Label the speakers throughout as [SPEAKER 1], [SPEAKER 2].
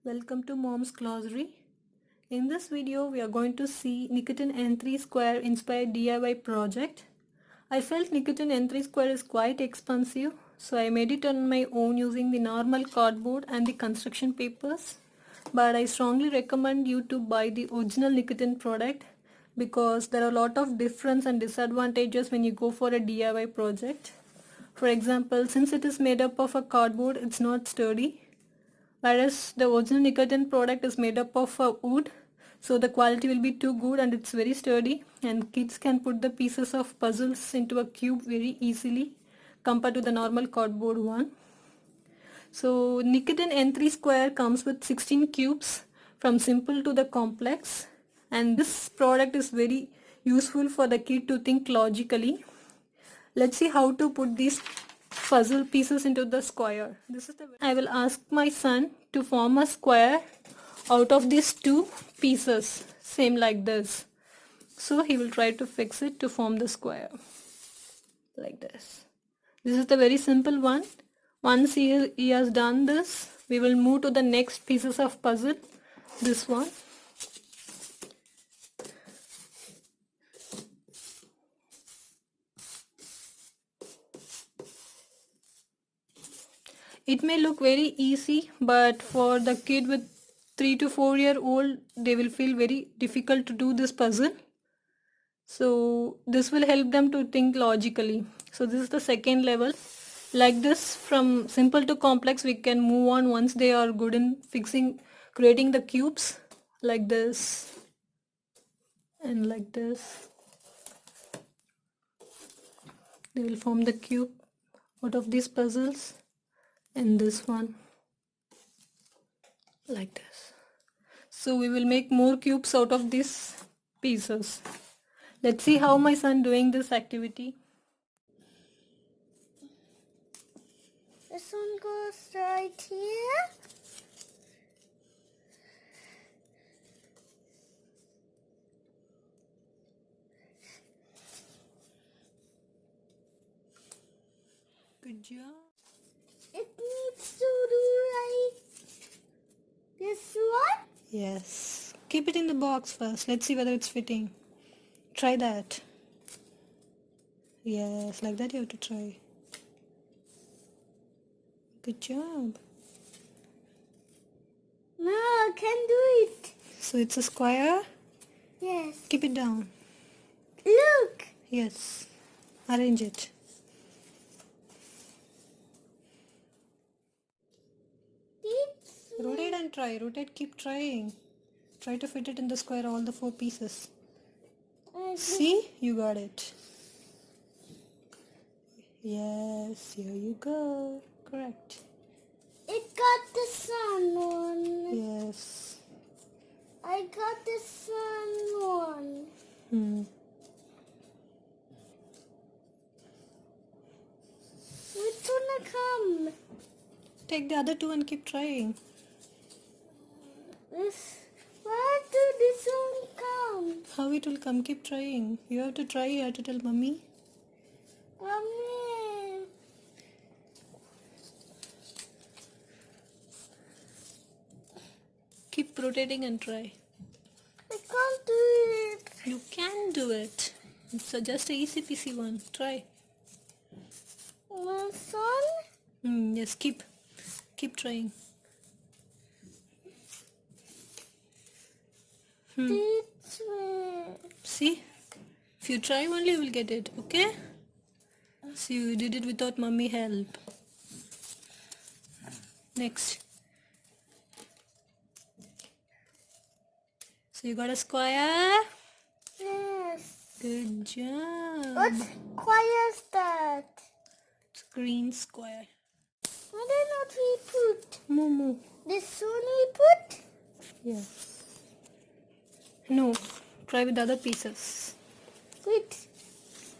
[SPEAKER 1] Welcome to Mom's Glossary. In this video we are going to see Nikitten N3 Square inspired DIY project. I felt Nikitten N3 Square is quite expensive, so I made it on my own using the normal cardboard and the construction papers. But I strongly recommend you to buy the original Nikitten product because there are a lot of difference and disadvantages when you go for a DIY project. For example, since it is made up of a cardboard, it's not sturdy. Whereas the original Nikitten product is made up of wood, so the quality will be too good and it's very sturdy, and kids can put the pieces of puzzles into a cube very easily compared to the normal cardboard one. So Nikitten N3 Square comes with 16 cubes from simple to the complex, and this product is very useful for the kid to think logically. Let's see how to put these puzzle pieces into the square. I will ask my son to form a square out of these two pieces, same like this. So he will try to fix it to form the square like this. This is the very simple one. Once he has done this, we will move to the next pieces of puzzle. This one. It may look very easy, but for the kid with 3 to 4-year-old, they will feel very difficult to do this puzzle. So this will help them to think logically. So this is the second level. Like this, from simple to complex, we can move on once they are good in creating the cubes like this and like this. They will form the cube out of these puzzles, and this one like this. So we will make more cubes out of these pieces. Let's see how my son doing this activity.
[SPEAKER 2] This one goes right here.
[SPEAKER 1] Good job.
[SPEAKER 2] It needs to do like this one.
[SPEAKER 1] Yes. Keep it in the box first. Let's see whether it's fitting. Try that. Yes, like that you have to try. Good job.
[SPEAKER 2] No, I can do it.
[SPEAKER 1] So it's a square?
[SPEAKER 2] Yes.
[SPEAKER 1] Keep it down.
[SPEAKER 2] Look.
[SPEAKER 1] Yes. Arrange it. Rotate and try. Rotate, keep trying. Try to fit it in the square, all the 4 pieces. See? You got it. Yes, here you go. Correct.
[SPEAKER 2] It got the sun one.
[SPEAKER 1] Yes.
[SPEAKER 2] I got the sun one. Which one come?
[SPEAKER 1] Take the other 2 and keep trying.
[SPEAKER 2] Where did this one come?
[SPEAKER 1] How it will come? Keep trying. You have to try. You have to tell mommy.
[SPEAKER 2] Mommy.
[SPEAKER 1] Keep rotating and try.
[SPEAKER 2] I can't do it.
[SPEAKER 1] You can do it. It's just a easy peasy one. Try.
[SPEAKER 2] My son?
[SPEAKER 1] Yes, keep trying.
[SPEAKER 2] Teach me.
[SPEAKER 1] See? If you try only, you will get it. Okay? So you did it without mommy help. Next. So you got a square?
[SPEAKER 2] Yes.
[SPEAKER 1] Good job.
[SPEAKER 2] What square is that?
[SPEAKER 1] It's a green square.
[SPEAKER 2] What did not we put?
[SPEAKER 1] Momo.
[SPEAKER 2] This one we put?
[SPEAKER 1] Yes. No. Try with the other pieces.
[SPEAKER 2] Wait.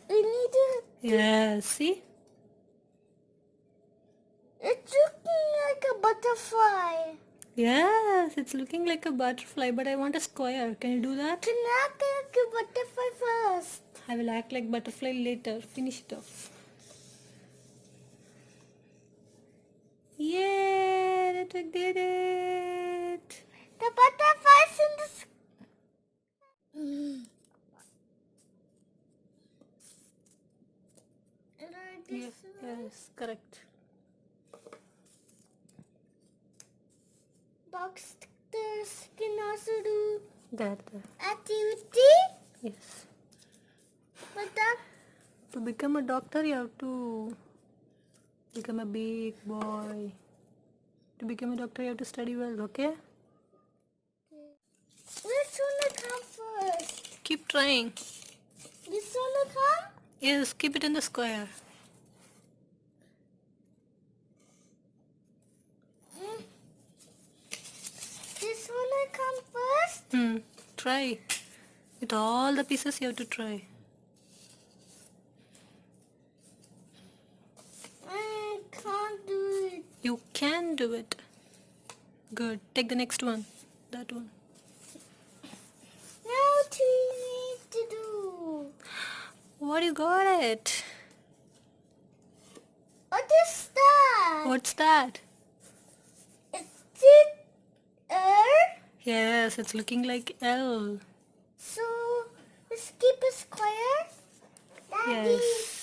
[SPEAKER 2] We need to...
[SPEAKER 1] Yes. See?
[SPEAKER 2] It's looking like a butterfly.
[SPEAKER 1] Yes, it's looking like a butterfly, but I want a square. Can you do that?
[SPEAKER 2] Can I act like a butterfly first?
[SPEAKER 1] I will act like butterfly later. Finish it off. Yeah, that I did it. Correct.
[SPEAKER 2] Doctors can also do
[SPEAKER 1] There.
[SPEAKER 2] activity.
[SPEAKER 1] Yes.
[SPEAKER 2] But that
[SPEAKER 1] To become a doctor, you have to become a big boy. To become a doctor, you have to study well, okay?
[SPEAKER 2] which one will come first?
[SPEAKER 1] Keep trying.
[SPEAKER 2] This one will come?
[SPEAKER 1] Yes, keep it in the square.
[SPEAKER 2] Mm. This one will come first?
[SPEAKER 1] Try. With all the pieces, you have to try.
[SPEAKER 2] I can't do it.
[SPEAKER 1] You can do it. Good. Take the next one. That one.
[SPEAKER 2] Now what do you need to do?
[SPEAKER 1] What, you got it?
[SPEAKER 2] What is that?
[SPEAKER 1] What's that?
[SPEAKER 2] Is it air?
[SPEAKER 1] Yes, it's looking like L.
[SPEAKER 2] So let's keep a square. Daddy,
[SPEAKER 1] Yes.